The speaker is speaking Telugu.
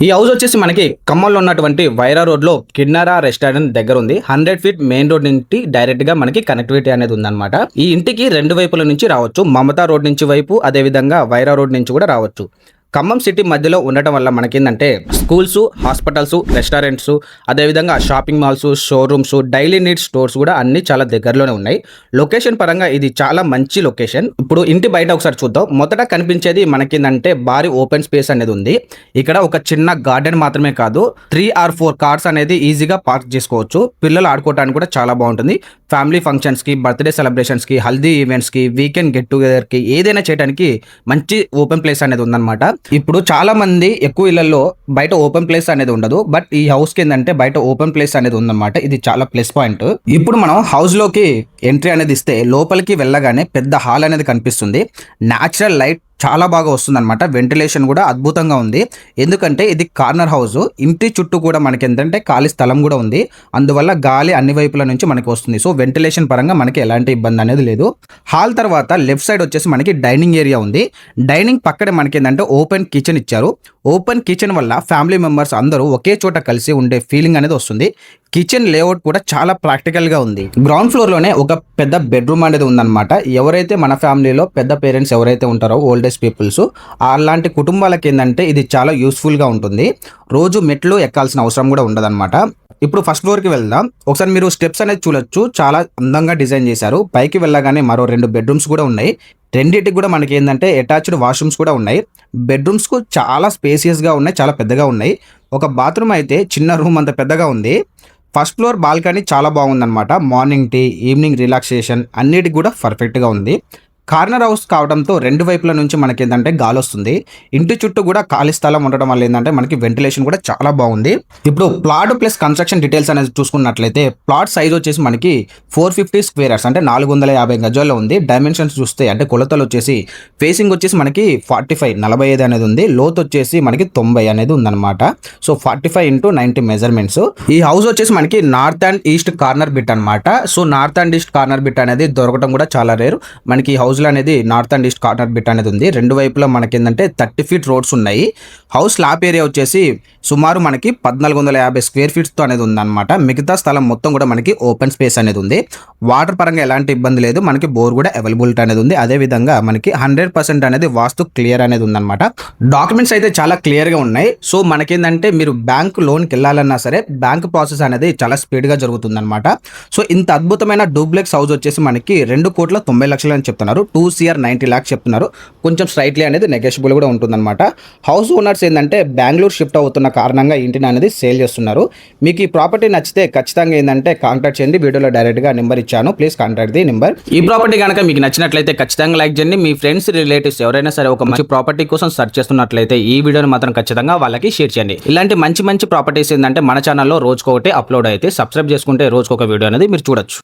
ఈ హౌస్ వచ్చేసి మనకి ఖమ్మంలో ఉన్నటువంటి వైరా రోడ్లో కిన్నారా రెస్టారెంట్ దగ్గర ఉంది. 100 ఫీట్ మెయిన్ రోడ్ నుంచి డైరెక్ట్ గా మనకి కనెక్టివిటీ అనేది ఉందన్నమాట. ఈ ఇంటికి రెండు వైపుల నుంచి రావచ్చు. మమతా రోడ్ నుంచి వైపు, అదే విధంగా వైరా రోడ్ నుంచి కూడా రావచ్చు. ఖమ్మం సిటీ మధ్యలో ఉండటం వల్ల మనకేందంటే స్కూల్స్, హాస్పిటల్స్, రెస్టారెంట్స్, అదేవిధంగా shopping malls, showrooms, daily need stores కూడా అన్ని చాలా దగ్గరలోనే ఉన్నాయి. లొకేషన్ పరంగా ఇది చాలా మంచి లొకేషన్. ఇప్పుడు ఇంటి బయట ఒకసారి చూద్దాం. మొదట కనిపించేది మనకేందంటే భారీ ఓపెన్ స్పేస్ అనేది ఉంది. ఇక్కడ ఒక చిన్న గార్డెన్ మాత్రమే కాదు, 3 or 4 కార్స్ అనేది ఈజీగా పార్క్ చేసుకోవచ్చు. పిల్లలు ఆడుకోవడానికి కూడా చాలా బాగుంటుంది. ఫ్యామిలీ ఫంక్షన్స్ కి, బర్త్డే సెలబ్రేషన్స్ కి, హల్దీ ఈవెంట్స్ కి, వీకెండ్ గెట్ టుగెదర్ కి ఏదైనా చేయడానికి మంచి ఓపెన్ ప్లేస్ అనేది ఉందన్నమాట. ఇప్పుడు చాలా మంది ఎక్కువ ఇళ్లలో బయట ఓపెన్ ప్లేస్ అనేది ఉండదు. బట్ ఈ హౌస్ కి ఏంటంటే బయట ఓపెన్ ప్లేస్ అనేది ఉందన్నమాట. ఇది చాలా ప్లస్ పాయింట్. ఇప్పుడు మనం హౌస్ లోకి ఎంట్రీ అనేది ఇస్తే లోపలికి వెళ్ళగానే పెద్ద హాల్ అనేది కనిపిస్తుంది. న్యాచురల్ లైట్ చాలా బాగా వస్తుంది అనమాట. వెంటిలేషన్ కూడా అద్భుతంగా ఉంది. ఎందుకంటే ఇది కార్నర్ హౌస్. ఇంటి చుట్టూ కూడా మనకి ఏంటంటే ఖాళీ స్థలం కూడా ఉంది. అందువల్ల గాలి అన్ని వైపుల నుంచి మనకి వస్తుంది. సో వెంటిలేషన్ పరంగా మనకి ఎలాంటి ఇబ్బంది అనేది లేదు. హాల్ తర్వాత లెఫ్ట్ సైడ్ వచ్చేసి మనకి డైనింగ్ ఏరియా ఉంది. డైనింగ్ పక్కనే మనకి ఏంటంటే ఓపెన్ కిచెన్ ఇచ్చారు. ఓపెన్ కిచెన్ వల్ల ఫ్యామిలీ మెంబర్స్ అందరూ ఒకే చోట కలిసి ఉండే ఫీలింగ్ అనేది వస్తుంది. కిచెన్ లేఅవుట్ కూడా చాలా ప్రాక్టికల్ గా ఉంది. గ్రౌండ్ ఫ్లోర్ లోనే ఒక పెద్ద బెడ్రూమ్ అనేది ఉందన్నమాట. ఎవరైతే మన ఫ్యామిలీలో పెద్ద పేరెంట్స్ ఎవరైతే ఉంటారో ఓల్డ్ ఏజ్ పీపుల్స్, అలాంటి కుటుంబాలకి ఏంటంటే ఇది చాలా యూస్ఫుల్ గా ఉంటుంది. రోజు మెట్లు ఎక్కాల్సిన అవసరం కూడా ఉండదన్నమాట. ఇప్పుడు ఫస్ట్ ఫ్లోర్ కి వెళ్దాం. ఒకసారి మీరు స్టెప్స్ అనేది చూడొచ్చు. చాలా అందంగా డిజైన్ చేశారు. పైకి వెళ్ళగానే మరో 2 బెడ్రూమ్స్ కూడా ఉన్నాయి. రెండింటికి కూడా మనకి ఏంటంటే అటాచ్డ్ వాష్రూమ్స్ కూడా ఉన్నాయి. బెడ్రూమ్స్ కు చాలా స్పేసియస్ గా ఉన్నాయి, చాలా పెద్దగా ఉన్నాయి. ఒక బాత్రూమ్ అయితే చిన్న రూమ్ అంత పెద్దగా ఉంది. ఫస్ట్ ఫ్లోర్ బాల్కనీ చాలా బాగుందన్నమాట. మార్నింగ్ టీ, ఈవినింగ్ రిలాక్సేషన్ అన్నిటికి కూడా పర్ఫెక్ట్గా ఉంది. కార్నర్ హౌస్ కావడంతో రెండు వైపుల నుంచి మనకి ఏంటంటే గాలి వస్తుంది. ఇంటి చుట్టూ కూడా ఖాళీ స్థలం ఉండడం వల్ల ఏంటంటే మనకి వెంటిలేషన్ కూడా చాలా బాగుంది. ఇప్పుడు ప్లాట్ ప్లస్ కన్స్ట్రక్షన్ డీటెయిల్స్ అనేది చూసుకున్నట్లయితే ప్లాట్ సైజ్ వచ్చేసి మనకి 450 స్క్వేర్ యార్డ్స్ అంటే 450 గజాల్లో ఉంది. డైమెన్షన్స్ చూస్తే అంటే కొలతలు వచ్చేసి ఫేసింగ్ వచ్చేసి మనకి 45 అనేది ఉంది. లోత్ వచ్చేసి మనకి 90 అనేది ఉందన్నమాట. So 45 × 90 measurements. ఈ హౌస్ వచ్చేసి మనకి north and east corner bit అనమాట. So north and east corner bit అనేది దొరకడం కూడా చాలా రేరు. మనకి ఈ హౌస్ అనేది north and east corner bit అనేది ఉంది. రెండు వైపులా మనకి ఏంటంటే 30 ఫీట్ రోడ్స్ ఉన్నాయి. హౌస్ స్లాబ్ ఏరియా వచ్చేసి సుమారు మనకి 1450 స్క్వేర్ ఫీట్స్ తో అనేది ఉందన్నమాట. మిగతా స్థలం మొత్తం కూడా మనకి ఓపెన్ స్పేస్ అనేది ఉంది. వాటర్ పరంగా ఎలాంటి ఇబ్బంది లేదు. మనకి బోర్ కూడా అవైలబిలిటీ అనేది ఉంది. అదే విధంగా మనకి 100% అనేది వాస్తు క్లియర్ అనేది ఉందన్నమాట. డాక్యుమెంట్స్ అయితే చాలా క్లియర్ గా ఉన్నాయి. సో మనకేంటంటే మీరు బ్యాంక్ లోన్కి వెళ్ళాలన్నా సరే బ్యాంక్ ప్రాసెస్ అనేది చాలా స్పీడ్ గా జరుగుతుంది అనమాట. సో ఇంత అద్భుతమైన డూప్లెక్స్ హౌస్ వచ్చేసి మనకి 2,90,00,000 అని చెప్తున్నారు. 2 CR 90 lakhs చెప్తున్నారు. కొంచెం స్లైట్లీ అనేది నెగోషియబుల్ కూడా ఉంటుందన్నమాట. హౌస్ ఓనర్స్ ఏంటంటే బెంగళూరు షిఫ్ట్ అవుతున్న కారణంగా ఇంటిని అనేది సేల్ చేస్తున్నారు. మీకు ఈ ప్రాపర్టీ నచ్చితే ఖచ్చితంగా ఏంటంటే కాంటాక్ట్ చేయండి. వీడియోలో డైరెక్ట్ గా నెంబర్ ఇచ్చాను. Please contact the number. ఈ ప్రాపర్టీ కనుక మీకు నచ్చినట్లయితే ఖచ్చితంగా లైక్ చేయండి. మీ ఫ్రెండ్స్, రిలేటివ్స్ ఎవరైనా సరే ఒక మంచి ప్రాపర్టీ కోసం సెర్చ్ చేస్తున్నట్లయితే ఈ వీడియోని మాత్రం ఖచ్చితంగా వాళ్ళకి షేర్ చేయండి. ఇలాంటి మంచి మంచి ప్రాపర్టీస్ ఏంటంటే మన ఛానల్లో రోజుకొకటి అప్లోడ్ అయితే సబ్స్క్రైబ్ చేసుకుంటే రోజుకొక వీడియో అనేది మీరు చూడొచ్చు.